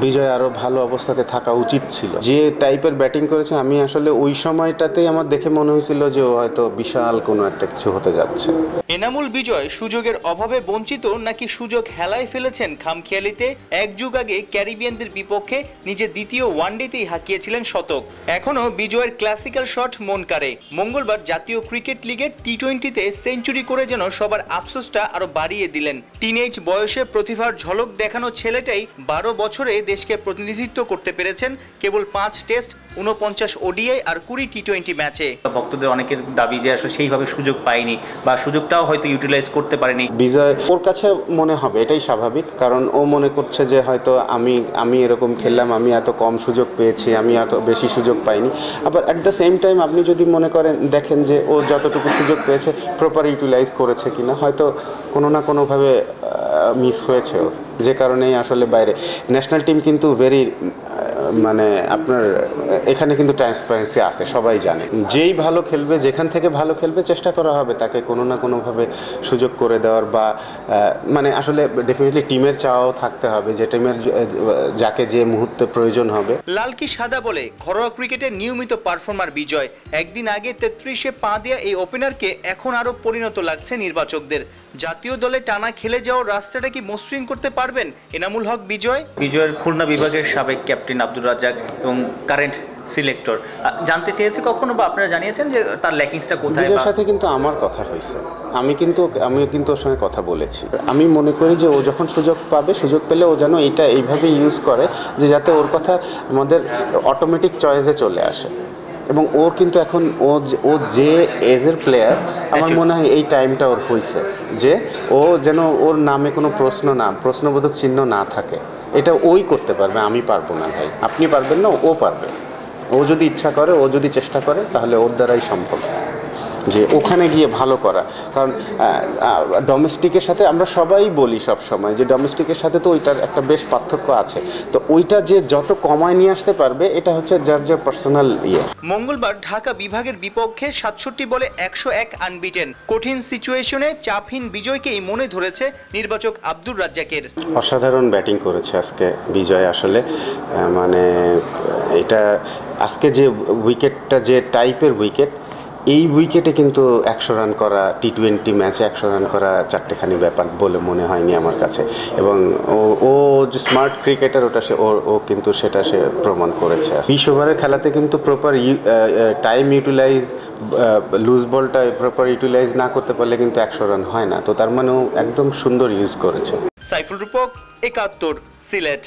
বিজয় আরও ভালো অবস্থাতে থাকা উচিত ছিল। যে টাইপের ব্যাটিং করেছে আমি আসলে ওই সময়টাতেই আমার দেখে মনে হয়েছিল যে ও হয়তো বিশাল কোনো একটা কিছু হতে যাচ্ছে। এনামুল বিজয় সুযোগের অভাবে বঞ্চিত নাকি সুযোগ হেলায় ফেলেছেন খামখেয়ালিতে? এক যুগ আগে ক্যারিবিয়ানদের বিপক্ষে নিজের দ্বিতীয় ওয়ানডেতেই হাঁকিয়েছিলেন শতক। এখনও বিজয়ের ক্লাসিক্যাল শট মন কাড়ে। মঙ্গলবার জাতীয় ক্রিকেট লিগের টি-20-তে সেঞ্চুরি করে যেন সবার আফসোসটা আরো বাড়িয়ে দিলেন। টিনএজ বয়সে প্রতিভার ঝলক দেখানো ছেলেটাই 12 বছরে দেশকে প্রতিনিধিত্ব করতে পেরেছেন কেবল 5 টেস্ট, 49 ওডিআই আর 20 টি-20 ম্যাচে। ভক্তদের অনেকের দাবি যে আসলে সেইভাবে সুযোগ পায়নি বা সুযোগটাও হয়তো ইউটিলাইজ করতে পারেনি। বিজয় ওর কাছে মনে হবে এটাই স্বাভাবিক, কারণ ও মনে করছে যে হয়তো আমি এরকম খেললাম, আমি এত কম সুযোগ পেয়েছি, আমি এত বেশি সুযোগ পাইনি। আবার অ্যাট দ্য সেম টাইম আপনি যদি মনে করেন দেখেন যে ও যতটুকু সুযোগ পেয়েছে প্রপার ইউটিলাইজ করেছে কিনা, হয়তো কোনো না কোনোভাবে মিস হয়েছে ওর, যে কারণেই আসলে বাইরে। ন্যাশনাল টিম কিন্তু মানে আপনার এখানে কিন্তু ট্রান্সপারেন্সি আছে, সবাই জানে। যেই ভালো খেলবে, যেখান থেকে ভালো খেলবে চেষ্টা করা হবে তাকে কোনো না কোনোভাবে সুযোগ করে দেওয়ার, বা মানে আসলে ডেফিনেটলি টিমের চাওয়াও থাকতে হবে যে টিমের যাকে যে মুহূর্তে প্রয়োজন হবে। লাল কি সাদা বলে ঘরোয়া ক্রিকেটের নিয়মিত পারফর্মার বিজয়। একদিন আগে 33-এ পা দেয়া এই ওপেনারকে এখন আরও পরিণত লাগছে নির্বাচকদের। জাতীয় দলে টানা খেলে যাওয়ার রাস্তাটা কি মসৃণ করতে পারবেন এনামুল হক বিজয়? বিজয়ের খুলনা বিভাগের সাবেক ক্যাপ্টেন আব্দুর রাজ্জাক এবং কারেন্ট সিলেক্টর জানতে চেয়েছে কখনো, বা আপনারা জানিয়েছেন যে তার ল্যাকিংসটা কোথায়? বিজয়ের সাথে কিন্তু আমার কথা হয়েছে, আমি কিন্তু ওর সঙ্গে কথা বলেছি। আমি মনে করি যে ও যখন সুযোগ পাবে, সুযোগ পেলে ও যেন এটা এইভাবে ইউজ করে যে যাতে ওর কথা আমাদের অটোমেটিক চয়েসে চলে আসে। এবং ওর কিন্তু এখন ও যে এজের প্লেয়ার, আমার মনে হয় এই টাইমটা ওর হয়েছে যে ও যেন ওর নামে কোনো প্রশ্নবোধক চিহ্ন না থাকে। এটা ওই করতে পারবে, আমি পারবো না ভাই। আপনি পারবেন না, ও পারবে। ও যদি ইচ্ছা করে, ও যদি চেষ্টা করে, তাহলে ওর দ্বারাই সম্ভব যে ওখানে গিয়ে ভালো করা। কারণ ডোমেস্টিকের সাথে আমরা সবাই বলি সব সময় যে ডোমেস্টিকের সাথে তো ওইটার একটা বেশ পার্থক্য আছে। তো ওইটা যে যত কমায় নিয়ে আসতে পারবে, এটা হচ্ছে যার পার্সোনাল ইয়ে। মঙ্গলবার ঢাকা বিভাগের বিপক্ষে 67 বলে 101 আনবিটেন। কঠিন সিচুয়েশনে চাপহীন বিজয়কেই মনে ধরেছে নির্বাচক আব্দুর রাজ্জাকের। অসাধারণ ব্যাটিং করেছে আজকে বিজয়। আসলে মানে এটা আজকে যে উইকেটটা, যে টাইপের উইকেট, এই উইকেটে কিন্তু 100 রান করা, টি-20 ম্যাচে 100 রান করা চারটেখানি ব্যাপার বলে মনে হয়নি আমার কাছে। এবং ও যে স্মার্ট ক্রিকেটার, ওটা ও কিন্তু সেটা সে প্রমাণ করেছে। 20 ওভারের খেলাতে কিন্তু প্রপার টাইম ইউটিলাইজ, লুজ বলটা প্রপার ইউটিলাইজ না করতে পারলে কিন্তু 100 রান হয় না। তো তার মানে ও একদম সুন্দর ইউজ করেছে। সাইফুল রূপক, 71, সিলেট।